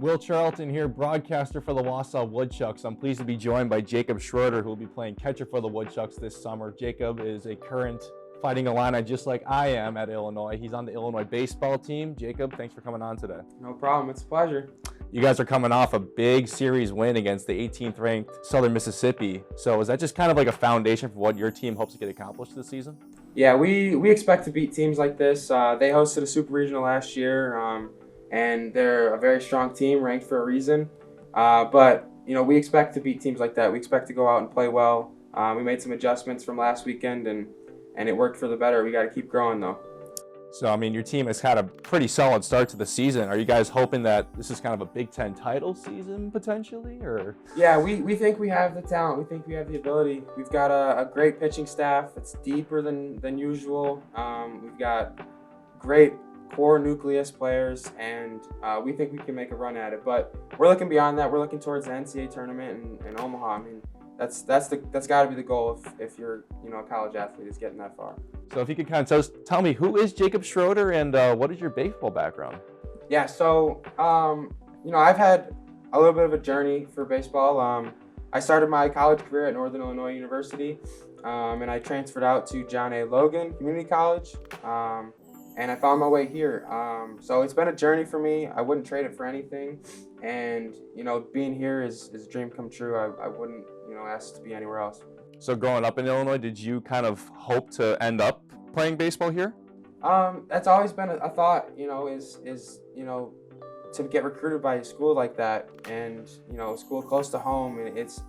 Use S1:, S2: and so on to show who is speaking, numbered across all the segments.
S1: Will Charlton here, broadcaster for the Wausau Woodchucks. I'm pleased to be joined by Jacob Schroeder, who will be playing catcher for the Woodchucks this summer. Jacob is a current Fighting Illini just like I am at Illinois. He's on the Illinois baseball team. Jacob, thanks for coming on today.
S2: No problem. It's a pleasure.
S1: You guys are coming off a big series win against the 18th ranked Southern Mississippi. So is that just kind of like a foundation for what your team hopes to get accomplished this season?
S2: Yeah, we expect to beat teams like this. They hosted a super regional last year, and they're a very strong team, ranked for a reason. But we expect to beat teams like that. We expect to go out and play well. We made some adjustments from last weekend, and it worked for the better. We got to keep growing, though.
S1: So, I mean, your team has had a pretty solid start to the season. Are you guys hoping that this is kind of a Big Ten title season potentially, or?
S2: Yeah, we think we have the talent. We think we have the ability. We've got a great pitching staff. It's deeper than usual. We've got great core nucleus players, and we think we can make a run at it. But we're looking beyond that. We're looking towards the NCAA tournament in Omaha. I mean, that's got to be the goal if you're a college athlete is getting that far.
S1: So if you could kind of tell me, who is Jacob Schroeder, and what is your baseball background?
S2: Yeah, so I've had a little bit of a journey for baseball. I started my college career at Northern Illinois University, and I transferred out to John A. Logan Community College, and I found my way here. So it's been a journey for me. I wouldn't trade it for anything, and being here is a dream come true. I wouldn't ask to be anywhere else.
S1: So growing up in Illinois, did you kind of hope to end up playing baseball here?
S2: That's always been a thought, is to get recruited by a school like that, and a school close to home, and it's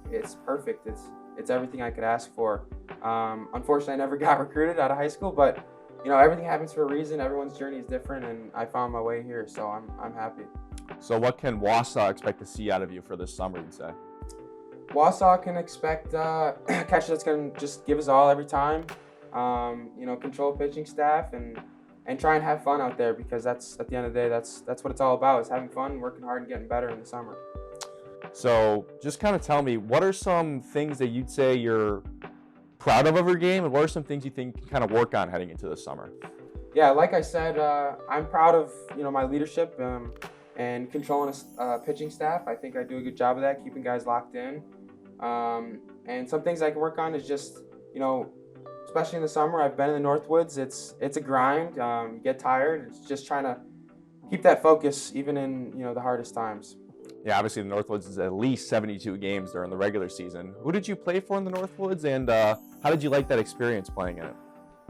S2: perfect. It's everything I could ask for. Unfortunately, I never got recruited out of high school, but everything happens for a reason. Everyone's journey is different, and I found my way here, so I'm happy.
S1: So what can Wausau expect to see out of you for this summer, you'd say?
S2: Wausau can expect a catcher that's going to just give us all every time. Control pitching staff and try and have fun out there, because that's, at the end of the day, that's what it's all about, is having fun, working hard, and getting better in the summer.
S1: So just kind of tell me, what are some things that you'd say you're proud of your game, and what are some things you think you can kind of work on heading into the summer?
S2: Yeah, like I said, I'm proud of my leadership and controlling a pitching staff. I think I do a good job of that, keeping guys locked in. And some things I can work on is just, especially in the summer, I've been in the Northwoods. It's a grind. You get tired. It's just trying to keep that focus even in, the hardest times.
S1: Yeah, obviously the Northwoods is at least 72 games during the regular season. Who did you play for in the Northwoods, and how did you like that experience playing in it?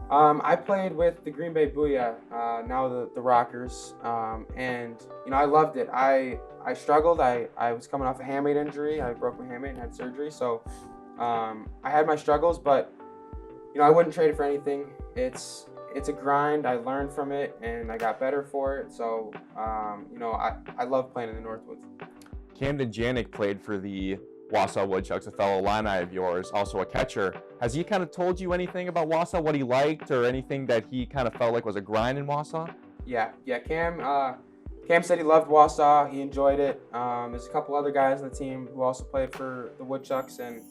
S2: I played with the Green Bay Booyah, now the Rockers, and I loved it. I struggled. I was coming off a hamate injury. I broke my hamate and had surgery, so I had my struggles, but I wouldn't trade it for anything. It's a grind. I learned from it, and I got better for it. So I love playing in the Northwoods.
S1: Camden Janik played for the Wausau Woodchucks, a fellow Illini of yours, also a catcher. Has he kind of told you anything about Wausau, what he liked, or anything that he kind of felt like was a grind in Wausau?
S2: Yeah. Cam said he loved Wausau. He enjoyed it. There's a couple other guys on the team who also played for the Woodchucks, and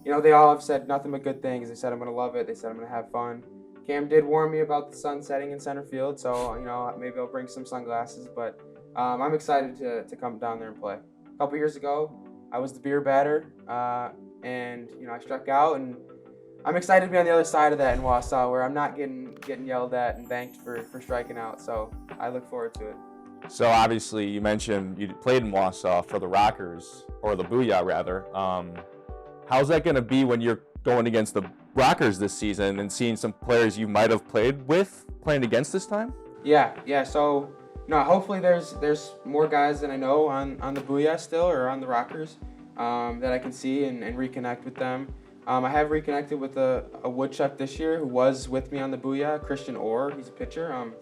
S2: they all have said nothing but good things. They said I'm going to love it. They said I'm going to have fun. Cam did warn me about the sun setting in center field, so maybe I'll bring some sunglasses. But I'm excited to come down there and play. A couple years ago, I was the beer batter, and I struck out, and I'm excited to be on the other side of that in Wausau, where I'm not getting yelled at and banked for striking out. So I look forward to it.
S1: So obviously you mentioned you played in Wausau for the Rockers, or the Booyah rather. How's that going to be when you're going against the Rockers this season and seeing some players you might have played with playing against this time?
S2: Yeah. So hopefully there's more guys than I know on the Booyah still, or on the Rockers, that I can see and reconnect with them. I have reconnected with a Woodchuck this year who was with me on the Booyah, Christian Orr. He's a pitcher.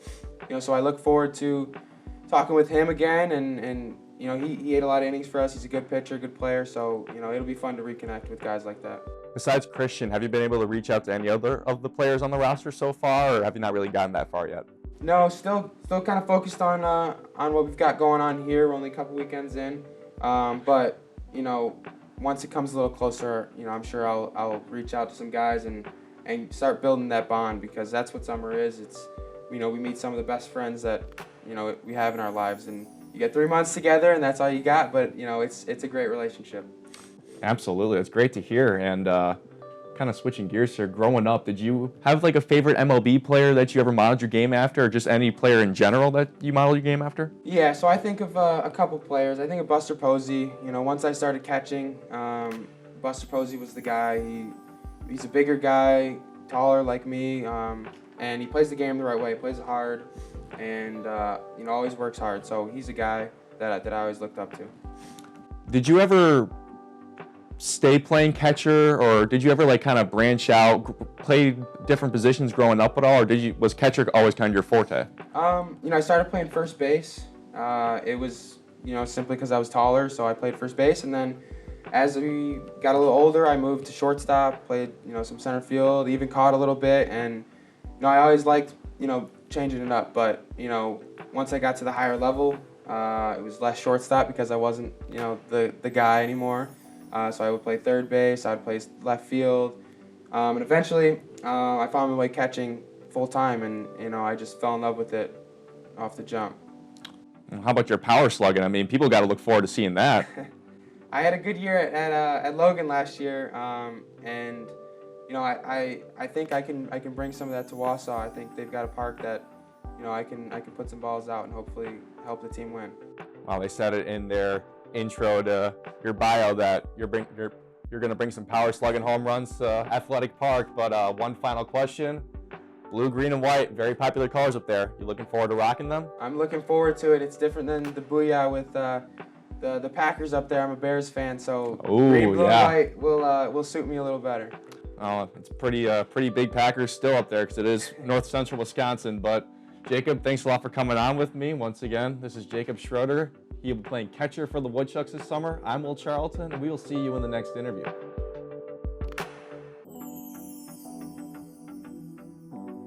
S2: So I look forward to talking with him again, and he ate a lot of innings for us. He's a good pitcher, good player, so it'll be fun to reconnect with guys like that.
S1: Besides Christian, have you been able to reach out to any other of the players on the roster so far, or have you not really gotten that far yet?
S2: No, still kind of focused on what we've got going on here. We're only a couple weekends in, but once it comes a little closer, I'm sure I'll reach out to some guys and start building that bond, because that's what summer is. It's we meet some of the best friends that we have in our lives, and you get 3 months together, and that's all you got. But it's a great relationship.
S1: Absolutely, it's great to hear. And kind of switching gears here, growing up, did you have like a favorite MLB player that you ever modeled your game after, or just any player in general that you modeled your game after?
S2: Yeah, so I think of a couple players. I think of Buster Posey. Once I started catching, Buster Posey was the guy. He's a bigger guy, taller like me, and he plays the game the right way. He plays it hard, and always works hard. So he's a guy that I always looked up to.
S1: Did you ever stay playing catcher, or did you ever like kind of branch out, play different positions growing up at all, or was catcher always kind of your forte?
S2: I started playing first base. It was simply because I was taller, so I played first base, and then as we got a little older, I moved to shortstop, played some center field, even caught a little bit, and I always liked changing it up. But once I got to the higher level, it was less shortstop because I wasn't the guy anymore. So I would play third base, I would play left field, and eventually I found my way catching full time, and I just fell in love with it off the jump.
S1: How about your power slugging? I mean, people got to look forward to seeing that.
S2: I had a good year at Logan last year, and I think I can bring some of that to Wausau. I think they've got a park that I can put some balls out and hopefully help the team win.
S1: Well, they said it in their intro to your bio that you're going to bring some power slugging home runs to Athletic Park. But one final question: blue, green, and white, very popular colors up there. You looking forward to rocking them?
S2: I'm looking forward to it. It's different than the Booyah with the Packers up there. I'm a Bears fan, so green, blue, and white will suit me a little better.
S1: Oh, it's pretty big Packers still up there because it is north central Wisconsin. But Jacob, thanks a lot for coming on with me once again. This is Jacob Schroeder. He'll be playing catcher for the Woodchucks this summer. I'm Will Charlton, and we will see you in the next interview.